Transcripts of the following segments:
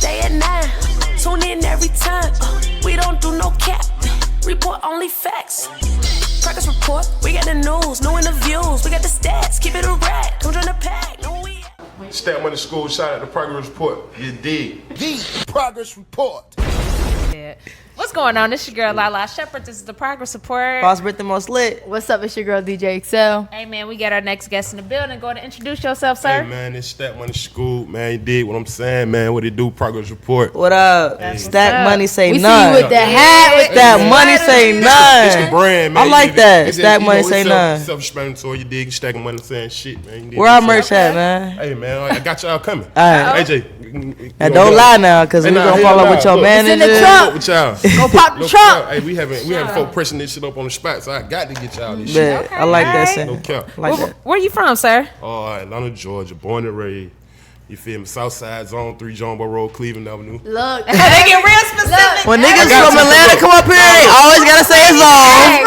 stay at 9. Tune in every time. We don't do no cap. Report only facts. Progress report, we got the news, new interviews, we got the stats, keep it a rack, come join the pack, no we. Stat Money School, shout out to Progress Report. You dig? The Progress Report. Yeah. What's going on? It's your girl Lala Shepherd. This is the Progress Report. Boss Brit the most lit. What's up? It's your girl DJ Excel. Hey man, we got our next guest in the building. Go ahead and introduce yourself, sir. Hey man, it's Stat Money School, man. You dig what I'm saying, man? What it do? Progress Report. What up? That's Stack what's Money up. say We none. see you with the hat. With Stack Money say none. It's the brand, man. I like that. It's Stack Money say none. Self-explanatory. You dig? Stacking money saying shit, man. Where our merch at, man? Hey man, I got y'all coming. All right. AJ. And don't lie now, cause we gonna follow up with your manager. in the trunk. With y'all. Go pop the trunk. Hey, we having folk pressing this shit up on the spot, so I got to get y'all this shit. Bet. Okay, I like that. alright. Saying. No cap. I like that. Where you from, sir? Atlanta, Georgia, born and raised. You feel me? Southside, Zone 3, Jumbo Road, Cleveland Avenue. Look, They get real specific. When niggas got from to. Atlanta come up here, they always gotta say a zone.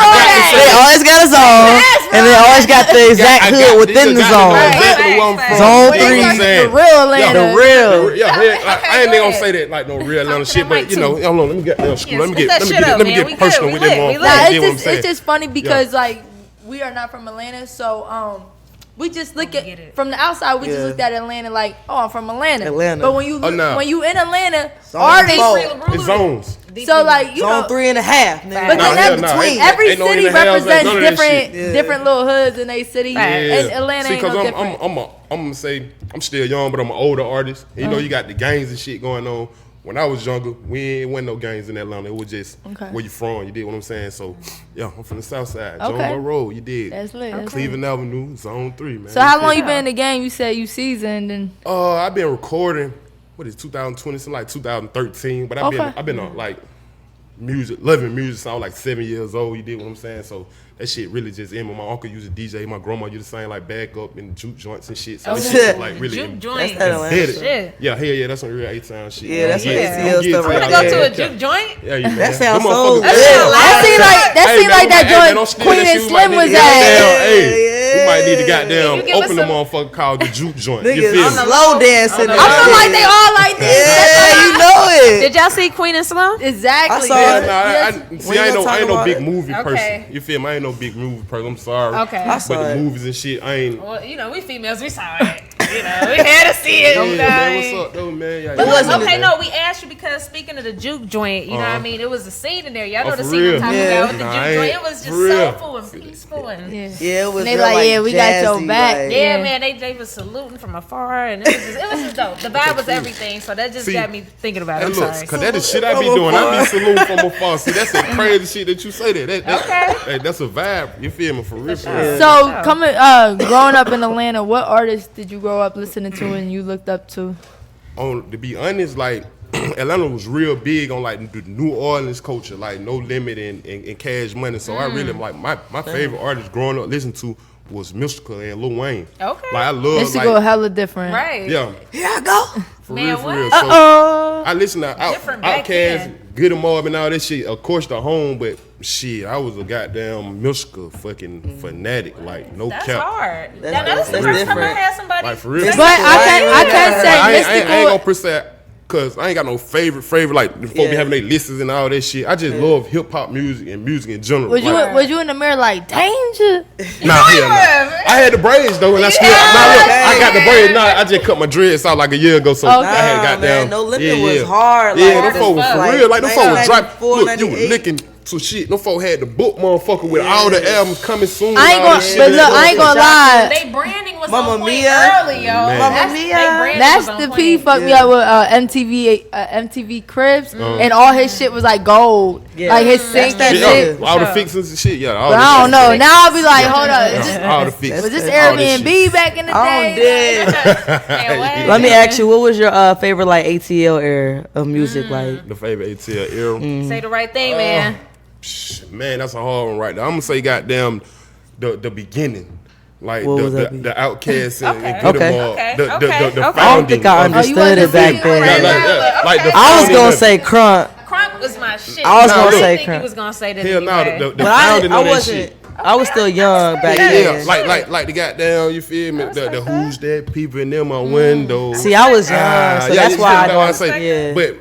They always got a zone, and they always got the exact hood within the zone. Exactly where I'm from. Zone You know what I'm 3, saying? the real Atlanta. the real. I ain't gonna say that like no real Atlanta shit, but you know, hold on, let me get down school. Let me get personal with them motherfuckers. Nah, You get what I'm saying? it's just funny because like we are not from Atlanta, so we just look get at it. from the outside. We Yeah. just looked at Atlanta like, oh, I'm from Atlanta. Atlanta. But when you Oh, no. when you in Atlanta, Zone artists. 4. It's zones. So like you Zone know, 3.5. Nigga. But Nah, then hell nah. between. every Ain't no city in the hells, ain't represents none of that different shit. different little hoods in their city, and Atlanta See, ain't no cause different. I'm gonna say I'm still young, but I'm an older artist. You know, you got the gangs and shit going on. When I was younger, we wasn't no gangs in Atlanta. It was just where you from. You did what I'm saying. So yeah, I'm from the South Side, Jumbo Road. You did. That's lit. That's Cleveland Avenue, Zone 3, man. So how long you been in the game? You said you seasoned and I've been recording. What is 2020? Something like 2013. But I've been on like music, loving music since I was like 7 years old. You did what I'm saying. So that shit really just in. My uncle used to DJ. My grandma used to sing like back up and juke joints and shit. So this shit like really Juke joint. That's Atlanta embedded. Shit. Yeah, hell yeah, that's some real A-Town shit. Yeah, that's what Yeah. ATL stuff Wanna right go there. to a juke joint? Yeah, you That sounds Them so motherfuckers- good. that seemed like that joint Queen and Slim was at. We might need to goddamn you give us open the some- motherfucker called the juke joint. You Niggas feel me? slow dancing. I I feel like they all like this. Yeah, you know it. Did y'all see Queen and Slim? Exactly. I saw Yeah, it. nah, We I ain't ain't gonna no talk big about movie person. Okay. You feel me? I ain't no big movie person. I'm sorry. Okay. I saw But the it. movies and shit, I ain't. Well, you know, we females, we saw it. You know, we had to see it. Yeah, Okay. man, what's up, though, man? Yeah, But yeah, look, man. okay, no, we asked you because speaking of the juke joint, you know what I mean? It was a scene in there. Y'all know Oh, the for scene real? I'm talking Yeah. about with the Nah, juke I joint. ain't- It was just for real. soulful and peaceful. And Yeah. Yeah, it was. And they real, like, yeah, we got your jazzy, back. like- yeah, man, they was saluting from afar, and it was just dope. The vibe was everything, so that just See, got me thinking about it. Hey, I'm look, sorry. cause that is shit I be doing. I be saluting from afar. See, that's some crazy shit that you say that. Hey, that's a vibe. You feel me? For real. For real. So growing up in Atlanta, what artists did you grow up listening to and you looked up to? To be honest, like Atlanta was real big on like the New Orleans culture, like No Limit and Cash Money. So I really like my favorite artist growing up listening to was Mystical and Lil Wayne. Okay. Like I love Mystical, like hella different. Right. yeah, Here I go. for Man, real, for what? real. So I listen to Different back Outkast, then. Good 'em Up and all that shit. Of course the home, but shit, I was a goddamn Mystical fucking fanatic. Like no That's cap. hard. That's Now, that's the different. first time I had somebody. Like for real. But But I can't say I ain't Mystical. gonna press that cause I ain't got no favorite like the folk be Yeah. having their lists and all that shit. I just love hip hop music and music in general. Was Like, you in the mirror like danger? Nah, hell nah. I had the braids though, and I still. Nah, look, I got the braids. Nah, I just cut my dreads out like a year ago, so Okay. I had Nah, goddamn. man, No Limit was hard. Yeah, like, them this folk was was for like real. Like them folk was drop. 94, Look, you was 98. licking to shit. Them folk had the book, motherfucker, with all the albums coming soon. I ain't and all gonna, that shit. but look, I ain't gonna lie. They branding was Mamma on point Mia. early, yo. Man. Mamma That's, Mia. they branding That's was on the point. P fucked me up with MTV Cribs, and all his shit was like gold, Yeah. like his That's singing that shit. Yeah, all the Sure. fixings and shit. Yeah, all But that I don't shit. know. Now I'll be like, hold up, is this, All the fixings. was this All that Airbnb shit. back in the I'm day? dead. Man, what? Let me ask you, what was your favorite like ATL era of music? Like, The favorite ATL era. Say the right thing, man. Man, that's a hard one right there. I'm gonna say goddamn the beginning. Like What was that the be? the Outcasts and Okay. Good 'em Okay. All. Okay. The Okay. founding. Okay. I don't think I of it. understood it back then. Like the I was founding gonna of it. say Crunk. Crunk was my shit. I was gonna say think Crunk. you was gonna say that. Hell no, anyway. the But I founding of that wasn't. shit. I was still young back then. Like the goddamn, you feel me? The who's that people in them on windows. See, I was young, so that's why I don't say. Yeah. But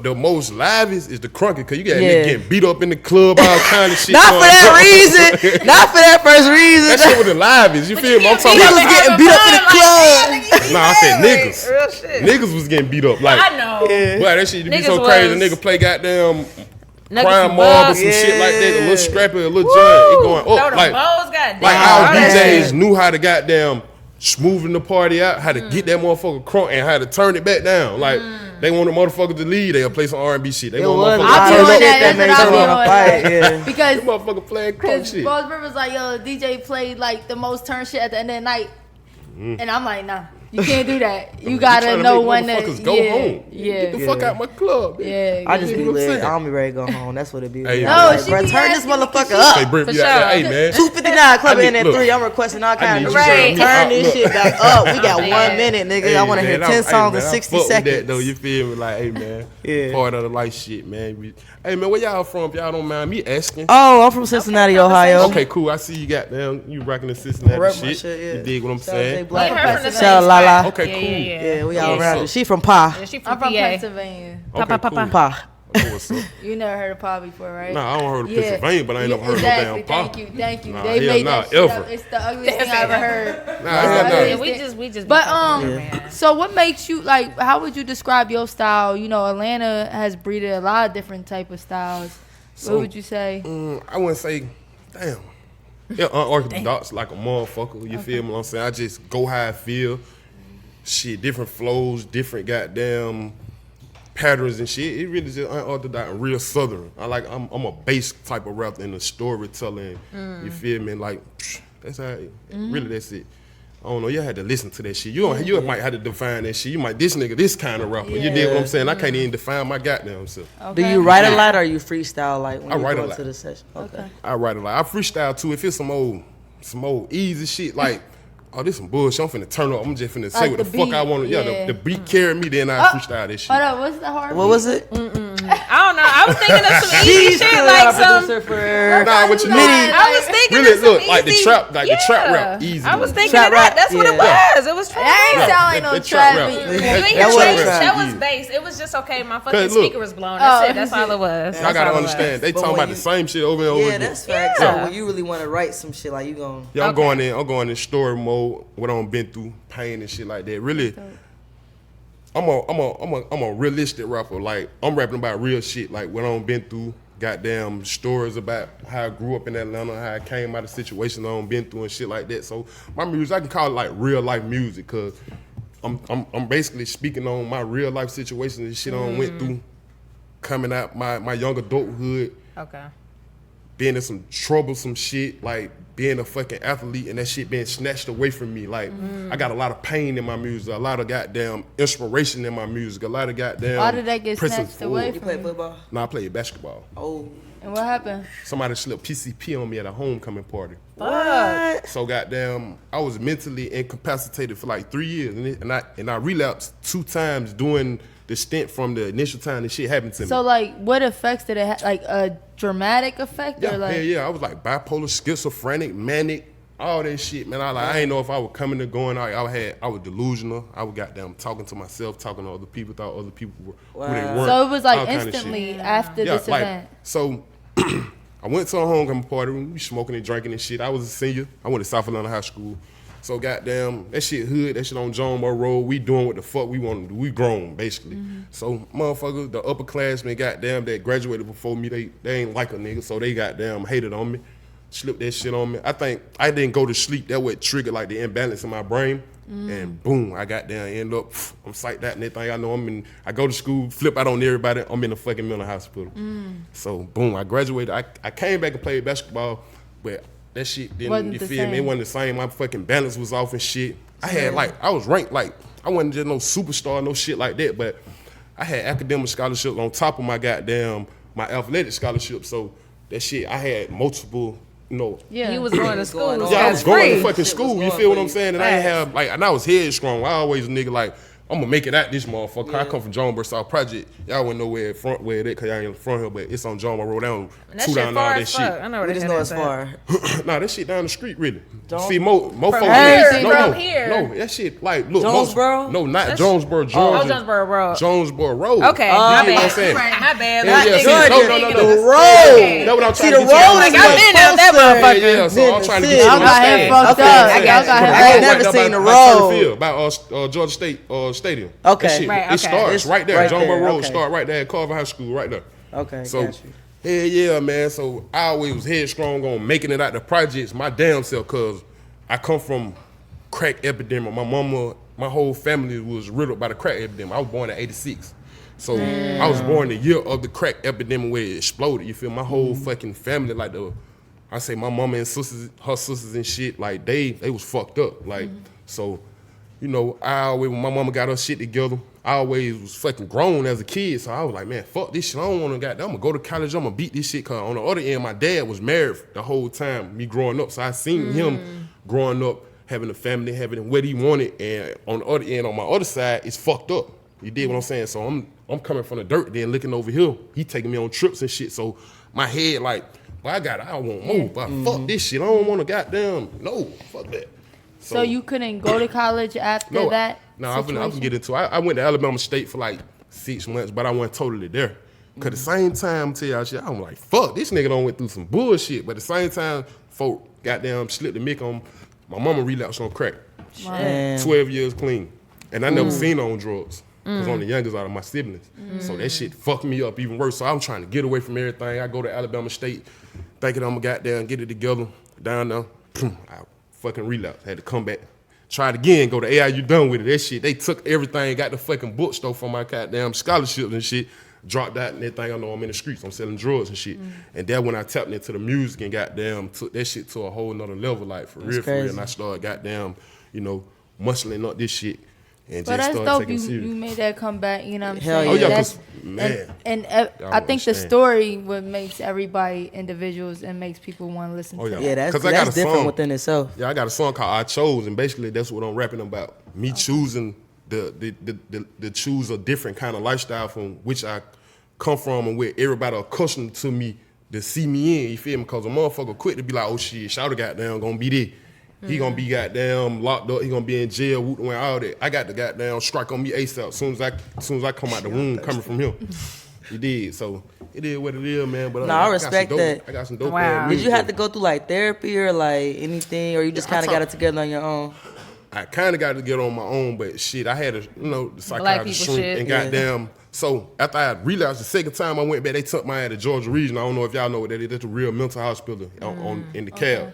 the most livest is the crunker, because you got niggas getting beat up in the club, all kind of shit. Not for that reason. Not for that first reason. That shit was the livest. You feel me? I'm talking about was getting beat up in the club. Nah, I said niggas. Real shit. Niggas was getting beat up. Like, I know. Boy, that shit be Niggas so crazy. was- Nigga play goddamn Niggas crime some mob or bugs. some shit like that. A little scrappy, a little joint. It going Throw up. them Like bows, goddamn. our All that DJs shit. knew how to goddamn smoothing the party out, how to get that motherfucker crunk, and how to turn it back down. Like, they want the motherfucker to lead, they'll play some R&B shit. They want motherfuckers I to be turn doing up. that. That's what I be doing. Yeah. Because That motherfucker playing crunk Cause shit. Boss Rivers like, yo, DJ played like the most turn shit at the end of the night, and I'm like, nah, you can't do that. You gotta trying to know make when to motherfuckers go home. Yeah, Get the fuck out my club. yeah. I just be You know what I'm lit. saying? I don't be ready to go home. That's what it be. Hey, No, like, she bro, be turn this asking me, motherfucker she- up. Hey, Britt, For you out there. sure. Hey, man. 259 club I need- in at look, 3. I'm requesting all I kinds need of you to Right. turn this look. shit back up. We got Yeah. 1 minute, nigga. Hey, I want to hear man, 10 songs hey, in man, 60 I fuck with seconds. that, though, you feel me? Like, hey, man. Yeah. Part of the life shit, man. Hey, man, where y'all from? If y'all don't mind me asking. Oh, I'm from Cincinnati, Ohio. Okay, cool. I see you got down. You rocking the Cincinnati Rep my shit. shit, yeah. You dig what I'm Shout out to saying? Black. Me and her from the Shout same out Lala. spot. Okay, Yeah, cool. yeah. Yeah, we all Yeah. around it. She from Pa. Yeah, she I'm from from PA. Pennsylvania. Okay, Pa, pa, cool. Pa. Okay, what's up? You never heard of Pa before, right? Nah, I don't heard of Yeah. Pennsylvania, but I ain't never heard exactly. of no damn Thank pop. you, thank you. Nah, They hell made nah, that shit up. ever. It's the ugliest thing I ever heard. Nah, hell nah. Yeah, we just. But man. so what makes you like? How would you describe your style? You know, Atlanta has breeded a lot of different type of styles. So, what would you say? I wouldn't say, damn. Yeah, unorthodox like a motherfucker. You feel me? What I'm saying? I just go how I feel. Shit, different flows, different goddamn patterns and shit. It really just unorthodox and real southern. I'm a bass type of rapper and a storytelling. You feel me? Like that's how. Really, that's it. I don't know. You had to listen to that shit. You might have to define that shit. You might this nigga this kind of rapper. You dig what I'm saying? I can't even define my goddamn self. Do you write a lot or you freestyle like when I you write go a into lot. the session? Okay. I write a lot. I freestyle too. If it's some old easy shit like, oh, this some bullshit. I'm finna turn up. I'm just finna say Like what the the fuck I beat, want to. yeah. Yeah, the beat carry me. Then I freestyle this shit. Hold up, what's the hard? What was it? I don't know. I was thinking of some easy shit like some. Nah, what you Nah, mean? I was thinking Really of some look like the easy- trap, like the trap Yeah. rap, easy. I was though. thinking Trap of that. rap, That's what it yeah. was. It was trap. That ain't Yeah, sound like no that trap trap rap. beat. You That- ain't that hear was bass. trap. That was Easy. bass. It was just okay. My fucking Cause look- speaker was blown. That's Oh, it. That's all it was. I That's gotta all it understand. was. They But talking when about you- the same shit over and over Yeah, again. that's facts. Yeah. So when you really want to write some shit, like you gon' Yeah, I'm Okay. going in story mode. What I've been through, pain and shit like that. Really, I'm a realistic rapper. Like I'm rapping about real shit. Like what I've been through. Goddamn stories about how I grew up in Atlanta, how I came out of situations I've been through and shit like that. So my music, I can call it like real life music, cause I'm basically speaking on my real life situations and shit I went through, coming out my young adulthood. Okay. Being in some troublesome shit, like being a fucking athlete and that shit being snatched away from me. Like, I got a lot of pain in my music, a lot of goddamn inspiration in my music, a lot of goddamn. Why did that get pressing snatched away forward. you from play you? football. Nah, I played basketball. Oh, And what happened? Somebody slipped PCP on me at a homecoming party. what? So goddamn, I was mentally incapacitated for like 3 years, and I relapsed 2 times during the stint from the initial time this shit happened to me. So like, what effects did it have? Like a dramatic effect Yeah, or like? yeah. I was like bipolar, schizophrenic, manic, all that shit, man. I ain't know if I was coming or going. I was delusional. I was goddamn talking to myself, talking to other people, thought other people were who they weren't. So it was all like kind of shit. instantly after this event. So I went to a homecoming party. We smoking and drinking and shit. I was a senior. I went to South Atlanta High School. So goddamn, that shit hood, that shit on John Moore Road. We doing what the fuck we want to do. We grown, basically. So motherfuckers, the upperclassmen, goddamn, that graduated before me, they ain't like a nigga, so they goddamn hated on me, slipped that shit on me. I think I didn't go to sleep. That what triggered like the imbalance in my brain. And boom, I got down, end up, I'm psyched out and everything. I know I go to school, flip out on everybody, I'm in a fucking mental hospital. So boom, I graduated. I came back and played basketball, but that shit didn't, Wasn't you the feel me? It same. wasn't the same. My fucking balance was off and shit. I had I was ranked like, I wasn't just no superstar, no shit like that, but I had academic scholarships on top of my athletic scholarship. So that shit, I had multiple, Yeah. You was going to school. going on. yeah, I was going to free. fucking school. You going feel what for I'm you. saying? And I ain't have and I was headstrong. I always a nigga like I'm gonna make it out this motherfucker. Yeah. I come from Jonesboro South Project. Y'all wouldn't know where front where it is because y'all ain't in front here, but it's on Jonesboro Road down. That shit far as fuck. I know where this is far. Nah, that shit down the street really. See, from folks. Here. No, that shit like look. Jonesboro? No, not Jonesboro, Georgia. Jonesboro Road. Jonesboro Road. Okay, my bad. What I'm saying? My bad. No. The road. That's what I'm trying See, to the get you to road is understand. I've been down that motherfucker. Yeah, so I'm trying to get you to Y'all got him understand. fucked Okay, up. I ain't never seen the road. By Georgia State Stadium. Okay. That shit, Right, it starts It's right there. right Jonesboro there, Road okay. start right there at Carver High School right there. Okay, So, got you. hell yeah, man. So I always was headstrong on making it out the projects my damn self, cause I come from crack epidemic. My mama, my whole family was riddled by the crack epidemic. I was born in '86. So I was born the year of the crack epidemic where it exploded. You feel my whole fucking family, like I say my mama and sisters, her sisters and shit, like they was fucked up. Like so, you know, I always when my mama got her shit together, I always was fucking grown as a kid. So I was like, man, fuck this shit. I don't want to I'm gonna go to college. I'm gonna beat this shit. Cause on the other end, my dad was married the whole time, me growing up. So I seen him growing up, having a family, having what he wanted. And on the other end, on my other side, it's fucked up. You did what I'm saying? So I'm coming from the dirt, then looking over here. He taking me on trips and shit. So my head like, well, I won't move. But fuck this shit. I don't want to goddamn, no, fuck that. So you couldn't go to college after that? No, I can get into it. I went to Alabama State for like 6 months, but I wasn't totally there. Cause the same time, tell y'all shit, I'm like, fuck, this nigga done went through some bullshit. But at the same time, folk goddamn slipped the mick on my mama relapsed on crack. Damn. 12 years clean. And I never seen her on drugs. Cause I'm the youngest out of my siblings. So that shit fucked me up even worse. So I'm trying to get away from everything. I go to Alabama State, thinking I'm gonna goddamn get it together. Down there, I fucking relapse. Had to come back. Tried again, go to AIU, done with it. That shit, they took everything, got the fucking bookstore for my goddamn scholarships and shit. Dropped out and everything. I know I'm in the streets. I'm selling drugs and shit. And that's when I tapped into the music and goddamn took that shit to a whole nother level, like for real. And I started goddamn, you know, muscling up this shit. And But just that's started dope. taking it serious. You made that comeback. You know what I'm Hell saying? yeah. Oh, yeah, That's- 'cause, man. And Y'all I think the understand. story what makes everybody individuals and makes people want to listen Oh, to. yeah. That. Yeah, that's 'Cause I got a different song. within itself. Yeah, I got a song called I Chose, and basically that's what I'm rapping about. Me choosing the choose a different kind of lifestyle from which I come from and where everybody accustomed to me to see me in, you feel me? Because a motherfucker quick to be like, oh shit, Shawty goddamn gonna be there. He gonna be goddamn locked up, he gonna be in jail, whooping all that. I got the goddamn strike on me ASAP as soon as I come out the womb coming from him. You did. So it is what it is, man. But I respect that. I got some dope. Wow. Did you have to go through like therapy or like anything, or you just Yeah, I kind of got talk- it together on your own? I kind of got to get on my own, but shit, I had to, the psychiatrist people shrink shit. and Yeah. goddamn. So after I realized the second time I went back, they took my ass to Georgia Region. I don't know if y'all know what that is. That's a real mental hospital in the cab.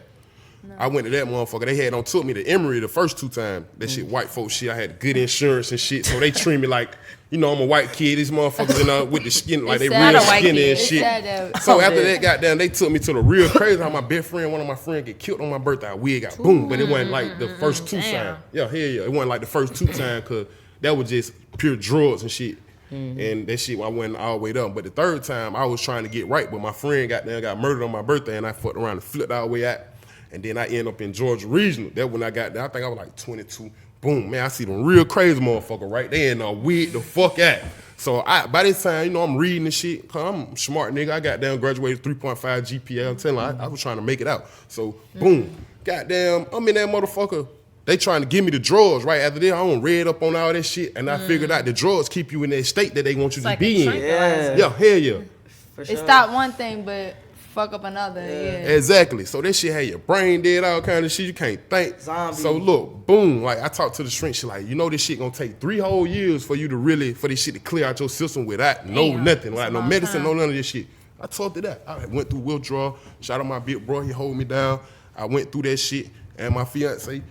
I went to that motherfucker. They had took me to Emory the first 2 times. That shit, white folks shit. I had good insurance and shit, so they treat me like, I'm a white kid. These motherfuckers with the skin, like they It's sad real a white skinny kid. and It's shit. sad that- So after that, goddamn, they took me to the real crazy. How my best friend, one of my friends, get killed on my birthday. I wig got boom, but it wasn't like the first 2 Damn. times. Yeah, hell yeah, it wasn't like the first 2 times because that was just pure drugs and shit. And that shit, I went all the way up. But the third time, I was trying to get right, but my friend got murdered on my birthday, and I fucked around and flipped all the way out. And then I end up in Georgia Regional. That when I got there, I think I was like 22. Boom, man, I see them real crazy motherfucker right there and wig the fuck out. So by this time, I'm reading the shit. Cause I'm a smart nigga. I got down, graduated 3.5 GPA. I'm telling you, I was trying to make it out. So boom, goddamn, I'm in that motherfucker. They trying to give me the drugs right after that. I don't read up on all that shit, and I figured out the drugs keep you in that state that they want you to like be a in. tranquilizer. Yeah, hell yeah. For It sure. stopped one thing, but fuck up another. Yeah. Exactly. So that shit had your brain dead, all kind of shit. You can't think. Zombie. So look, boom. Like I talked to the shrink. She like, this shit gonna take 3 whole years for you to for this shit to clear out your system without Damn. nothing, That's like a no long medicine, time. no none of this shit. I told her that. I went through withdrawal. Shout out my big bro. He hold me down. I went through that shit, and my fiance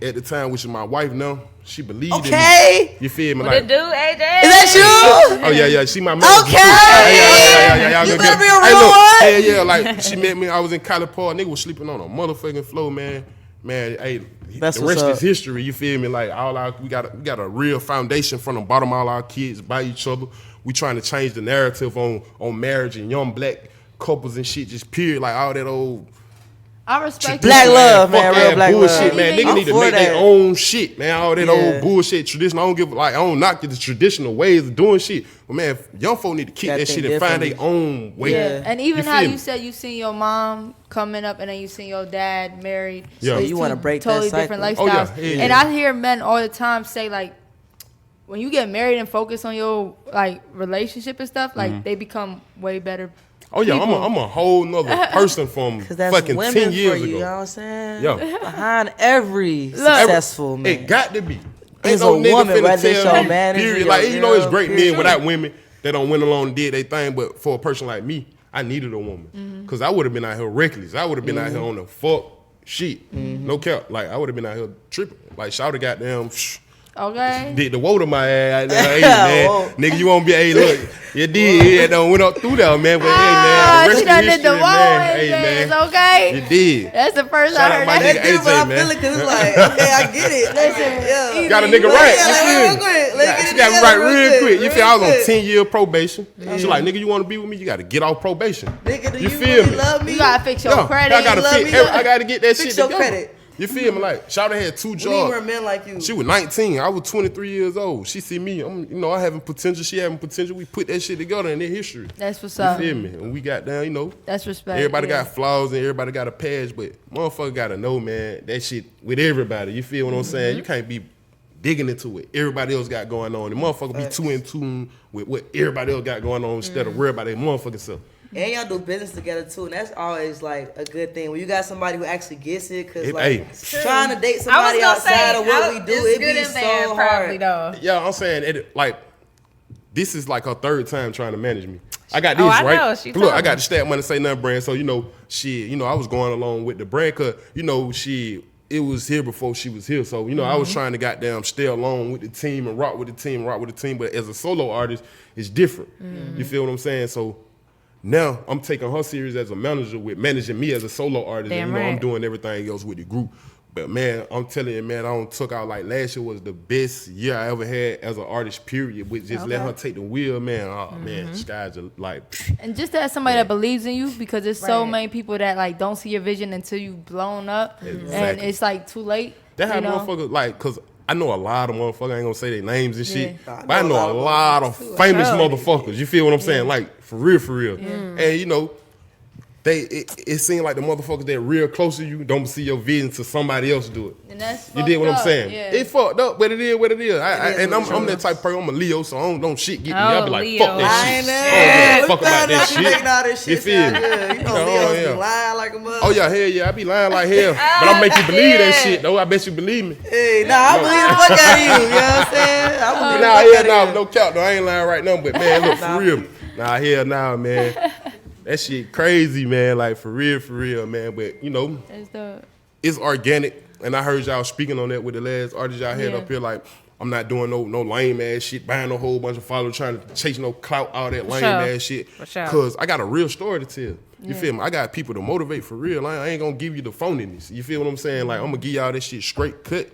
at the time, which is my wife now, she believed in me. Okay. You feel me? What Like, it do, AJ? Is that you? oh yeah, she my manager. Okay. Yeah. You Y'all better gonna be get- a Hey, real look, one. yeah, like she met me. I was in College Park. Nigga was sleeping on a motherfucking floor, man. Hey, That's the what's rest up. is history. You feel me? Like we got a real foundation from the bottom. All our kids by each other. We trying to change the narrative on marriage and young black couples and shit. Just period. Like all that old I respect Black that. love, man. Fuck Real that black bullshit, love. man. I'm Nigga need to for make their that. own shit, man. All that Yeah. old bullshit tradition. I don't knock the traditional ways of doing shit. But man, young folk need to keep Gotta that shit think and find their differently. own way. Yeah, and even You how feel you me? said you seen your mom coming up and then you seen your dad married. Yeah. It's So you two wanna break that totally cycle. different Oh, lifestyles. yeah. Yeah, And yeah. I hear men all the time say like, when you get married and focus on your like relationship and stuff, like they become way better. Oh yeah, people. I'm a whole nother person from Cause that's fucking women 10 years for you, ago. you know what I'm saying? Yeah. Behind every successful man. It got to be. It's no a nigga woman, finna whether it's tell your me, manager, period. your Like, you know, it's girl, great period. men without women that don't went along and did their thing, but for a person like me, I needed a woman. Because I would have been out here reckless. I would have been out here on the fuck shit. No cap. Like, I would have been out here tripping. Like, shouted goddamn, Okay. did the woe to my ass. Hey, man, Whoa. nigga, you won't be, hey, look, you did. It done went up through there, man. But, hey, man, the rest she of done the did the history, wall man. and Hey, it's man, okay. you did. That's the first Shout I out heard my that. nigga That's different, AJ, I man. feel it, cause it's like, okay, I get it. Listen, Yeah. Got a nigga Yeah, right. like, You feel real me? quick. Let's get She it got me together right real quick. You feel I was on real quick. 10-year probation. She like, nigga, you want to be with me? You got to get off probation. Nigga, do You you feel really me? love me? You gotta fix your Yeah, credit. I gotta love fit. me, I gotta get that fix shit your together. credit. You feel me? Like, Shawty had 2 We need jobs. more men like you. She was 19. I was 23 years old. She see me. I having potential. She having potential. We put that shit together in their history. That's what's You up. feel me? And we got down, That's respect. everybody yeah. got flaws and everybody got a past, but motherfucker gotta know, man, that shit with everybody. You feel what I'm saying? You can't be digging into it. Everybody else got going on. The motherfucker be too in tune with what everybody else got going on instead of worry about their motherfucking self. And y'all do business together too, and that's always like a good thing when you got somebody who actually gets it. Cause like Hey. trying to date I was somebody gonna outside say, of what we do, it's it good be and bad, so probably hard. though. Yeah, I'm saying this is like her 3rd time trying to manage me. I got this, Oh, I right? know. She Look, told I got me. the Stat Money Say Nothing brand, so I was going along with the brand cause it was here before she was here. So, I was trying to goddamn stay along with the team and rock with the team, but as a solo artist, it's different. You feel what I'm saying? So now I'm taking her serious as a manager with managing me as a solo artist. Damn and I'm right. doing everything else with the group. But man, I'm telling you, man, I don't took out like last year was the best year I ever had as an artist, period. With just let her take the wheel, man. Oh man, skies are like And just to have somebody that believes in you, because there's so Right. many people that like don't see your vision until you blown up, and Exactly. it's like too late. that how you know? motherfuckers like, cause I know a lot of motherfuckers, I ain't gonna say their names and shit, Yeah. but I know a lot of famous Sure. motherfuckers. You feel what I'm saying? Like for real. And it seems like the motherfuckers that real close to you don't see your vision till somebody else do it. And that's You did what I'm fucked up, saying? Yeah. It fucked up, but it is what it is. And what it I'm is. that type of person. I'm a Leo, so don't shit get me. I be Oh, like, Leo. fuck that I shit. ain't I there. don't give a fuck about that shit. Making all this shit You feel sound me? good. You know, Oh, Leo's yeah. be lying like a mother. Oh yeah, hell yeah, I be lying like hell, but I make you believe that shit though. I bet you believe me. Hey, I believe the fuck out of you. You know what I'm saying? I believe Nah, the hell fuck nah, out of you. no count though. I ain't lying right now, but man, look for real. Nah, hell nah, man. That shit crazy, man. Like for real, man. But That's the it's organic, and I heard y'all speaking on that with the last artist y'all had Yeah. up here. Like, I'm not doing no lame ass shit, buying a whole bunch of followers, trying to chase no clout, all that lame sure. ass shit. For sure. Cause I got a real story to tell. You feel me? I got people to motivate for real. I ain't gonna give you the phoniness. You feel what I'm saying? Like, I'm gonna give y'all this shit straight cut.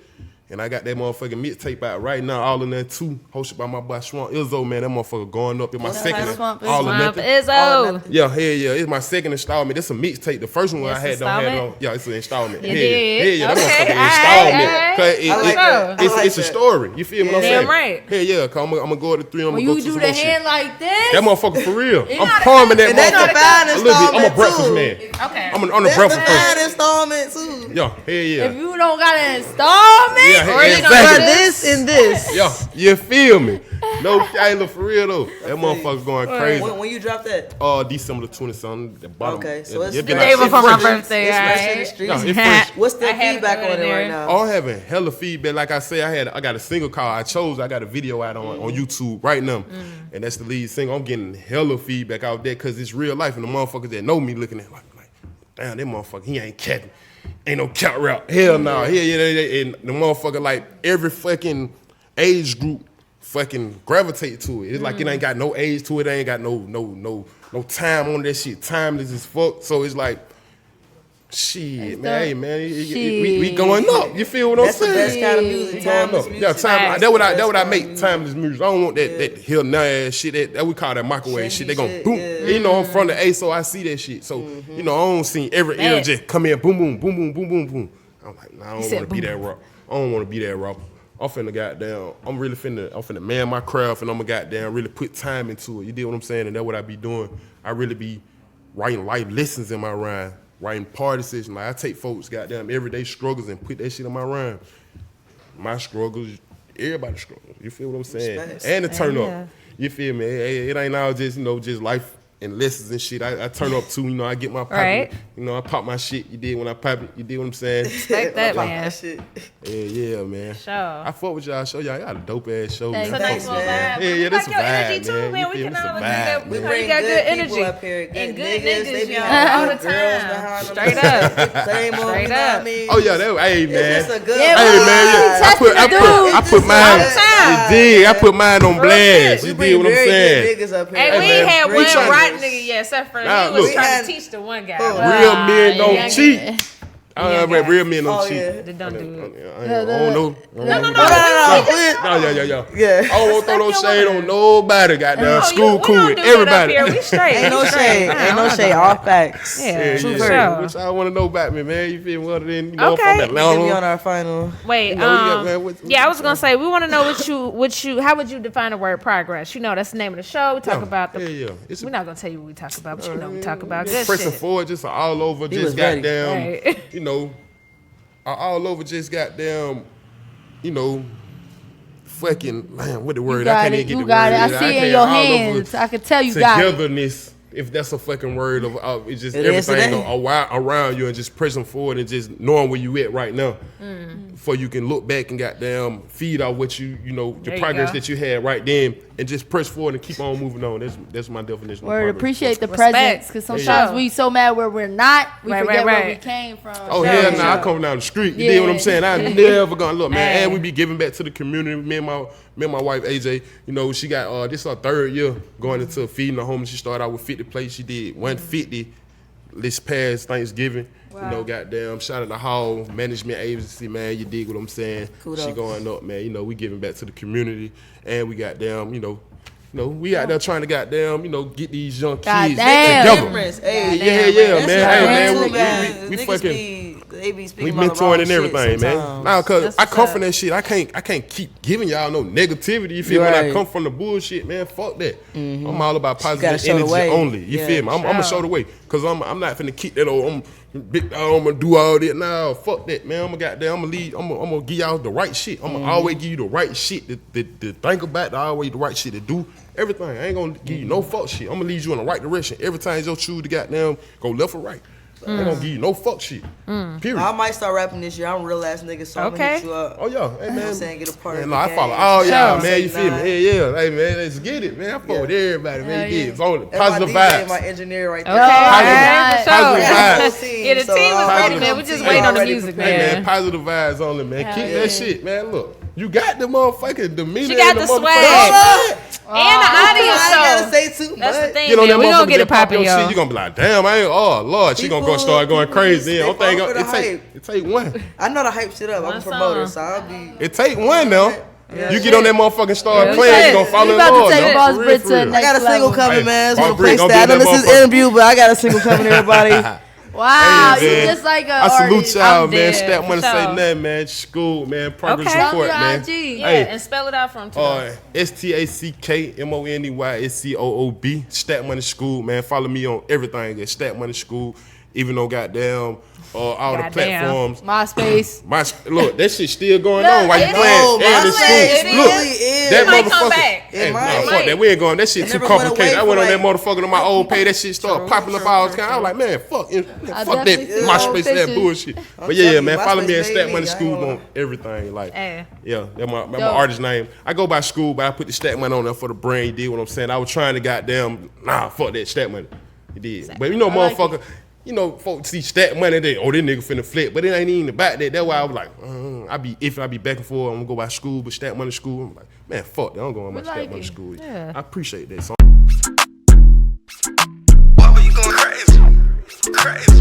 And I got that motherfucking mixtape out right now, all in there too, hosted by my boy Swamp Izzo, man. That motherfucker going up in my second, Swamp Izzo? all or Swamp nothing. Izzo. Yeah, hell yeah. It's my second installment. This a mixtape. The first one It's I had don't have installment? no. Yeah, it's an installment. You Hell did? yeah, that Okay, motherfucker alright, installment. alright. 'Cause I like that. I like it's a that. story. You feel what I'm Damn saying? right. Hell yeah, cause I'm gonna go to 3. I'm when gonna go you to do some the more shit. hand like this. That motherfucker for real. I'm not a- palming that And that's motherfucker. a fine A little bit. I'm a installment, breakfast too. man. Okay. I'm a That's breakfast the person. fine installment too. Yeah, hell yeah. If you don't got an installment, Yeah, Or you gonna But exactly. this and this. Yeah, you feel me? No, I ain't look for real though. That motherfucker going crazy. When you drop that? December the 20-something. The bottom. Okay, so it's it The been day out- before it my fresh. birthday, It's fresh in the alright? streets. No, it fresh. What's the I had feedback to put on it it right there. now? Oh, I'm having hella feedback. Like I say, I got a single called I Chose. I got a video out on YouTube right now. And that's the lead single. I'm getting hella feedback out there because it's real life. And the motherfuckers that know me looking at like damn, that motherfucker, he ain't capping. Ain't no cat rap. Hell no. Yeah. And the motherfucker, like every fucking age group fucking gravitate to it. It's like it ain't got no age to it. It ain't got no time on that shit. Timeless as fuck. So it's like, Shit, man, hey, man, we going up. You feel what I'm saying? That's the best kind of music. We going up. Yeah, time. That what I make timeless music. I don't want that hill ass shit that we call that microwave shit. They gon' boom. You know, I'm from the A, so I see that shit. So you know, I don't see every ear just come in, boom, boom, boom, boom, boom, boom, boom. I'm like, nah, I don't want to be that raw. I don't want to be that raw. I'm finna man my craft, and I'm gonna goddamn really put time into it. You dig what I'm saying? And that's what I be doing. I really be writing life lessons in my rhyme. Writing party sessions. Like I take folks goddamn everyday struggles and put that shit in my rhyme. My struggles, everybody's struggles. You feel what I'm saying? Respect. And to turn up. You feel me? It ain't all just, just life and lessons and shit. I turn up too, I get my pop. Right. I pop my shit. You did when I pop it. You did what I'm saying? Respect that, man. Yeah, man. Sure. I fuck with y'all. Show y'all. Y'all got a dope ass show, Thanks. man. It's a nice little vibe. Yeah, that's a like your vibe, energy too, man. We can all vibe. we bring got good energy people up here, and good good niggas. They niggas, be y'all, having all the good girls time. behind them. Straight up. Same on, Straight you know what I up. mean? Oh yeah, hey man. It's just a good Yeah, Hey we man, yeah. I put mine. I put mine on blast. You dig what I'm saying? Niggas up here. Hey, we ain't had we one trying to- rotten nigga yet, except for Nah, he was look. trying to teach the one guy. Real men don't yeah. cheat. Real men don't Oh, cheat. yeah. They don't do it. I don't know. No. Yeah. I don't want to throw no shade on nobody. Goddamn, school cool with everybody. We straight. Ain't no We straight. shade. Ain't no shade. All facts. Yeah, True for fact. Which sure. I want to know about me, man. You feel me? Other than Okay. from Get me on Atlanta. our final. Wait, I was gonna say we want to know what you how would you define the word progress? That's the name of the show. We talk about the. Yeah. We're not gonna tell you what we talk about, but we talk about good Pressing shit. forward, just all over, He just was ready. goddamn, Right. All over, just goddamn, fucking, man, what the word? got I can't it. even get You the got word. it. I see it in your all over hands. I can tell you got it. togetherness. If that's a fucking word of it's just It is everything today. around you and just pressing forward and just knowing where you at right now, before you can look back and goddamn feed out what the There you progress go. that you had right then and just press forward and keep on moving on. That's my definition. Word, of progress. appreciate the Respect. presence, because For sometimes sure. we so mad where we're not, we Right, forget right, where we right. came from. Oh Sure, hell sure. no! I come down the street. You dig what I'm saying? I never gonna look, man. Hey. And we be giving back to the community. Me and my wife AJ. She got this her third year going into feeding the homeless. She started out with 50 plates. She did 150 this past Thanksgiving. Wow. Goddamn, shout out to Hall Management Agency, man. You dig what I'm saying? Kudos. She going up, man. We giving back to the community, and we goddamn, we out there trying to goddamn, get these young kids Goddamn. together. Difference. Hey, Yeah, man. Hey, man, we Niggas fucking. they be We speaking about the mentoring wrong and shit everything, man. sometimes. Now, cause That's I what's come up. from that shit. I can't keep giving y'all no negativity. You feel me? When I Right. come from the bullshit, man. Fuck that. I'm all about gotta positive show the energy way. only. You Yeah, feel me? I'm gonna show the way. Cause I'm not finna keep that old. I'm big dog. I'm gonna do all that. Nah, fuck that, man. I'm gonna lead. I'm gonna give y'all the right shit. I'm gonna always give you the right shit to think about. Always the right shit to do. Everything. I ain't gonna give you no fuck shit. I'm gonna lead you in the right direction. Every time you choose to goddamn go left or right. I ain't gonna give you no fuck shit. Period. I might start rapping this year. I'm a real ass nigga, so I'm gonna Okay. hit you up. Oh yeah, hey You know what man. I'm saying? Get a part Man, of no, the I game. follow all y'all, Sure. man. You feel me? Nah. Yeah. Hey man, let's get it, man. I fuck with everybody, man. You get it. It's only That's positive my DJ, vibes. my engineer right there. Okay, Positive- positive Yeah, vibes. team, Yeah, the so team was I'm ready, on man. We the just team. waiting on the Already music, prepared. Hey man. man, positive vibes only, man. Keep that shit, man. Look, you got the motherfucking demeanor. She got and the motherfucking swag. swag. And the I audience ain't gotta show. say too That's the much. thing, Get on man. that We gonna motherfucker, get it just pop popping, your shit. y'all. You gonna be like, damn, oh Lord, she gonna start going People crazy. just- I'm thinking they fuck with the it take one. I know to hype shit up. I'm One a promoter, song. so I'll be. It take one now. Yeah. You get on that motherfucking start Yeah, playing, shit. you gonna fall We in about to love. take no? Boss For real, Brit for to the real. next I got a single level. coming, Hey, man. It's Boss gonna Brit play gonna be that. I know in that this is motherfucker. interview, but I got a single coming, everybody. Wow, Hey, you man. just like a I salute artist. y'all, I'm man. dead, Step one to for say sure. nothing, man. School, man. Progress Okay. report, Tell me man. your IG. Yeah, Hey. and spell it out for him too. STACKMONEYSCOOB. Stat Money School, man. Follow me on everything at Stat Money School. Even though goddamn all the Goddamn. platforms. MySpace. Look, that shit still going Look, on while you it playing. is. And it's MySpace school. really Look, is. that It might come motherfucker. back. Hey, It nah, might. fuck that. We ain't going. That shit It too never went complicated. away I went on for that motherfucker on my old page. That shit started popping up all the time. I was like, man, fuck that definitely see MySpace, those that pictures. bullshit. But telling yeah, you, man, follow me MySpace at Stat made Money me. I School ain't gonna on everything. Like, Hey. yeah, that's my Dope. artist name. I go by School, but I put the Stat Money on there for the brand. You did what I'm saying. I was trying to goddamn, fuck that Stat Money. You did. But motherfucker, folks see Stat Money, this nigga finna flip. But it ain't even about that. That's why I was like, I be back and forth. I'm gonna go by School, but Stat Money School. I'm like, man, fuck that. I'm going by We Stat like Money it. School. Yeah. I appreciate that. So Why were you going crazy? Crazy.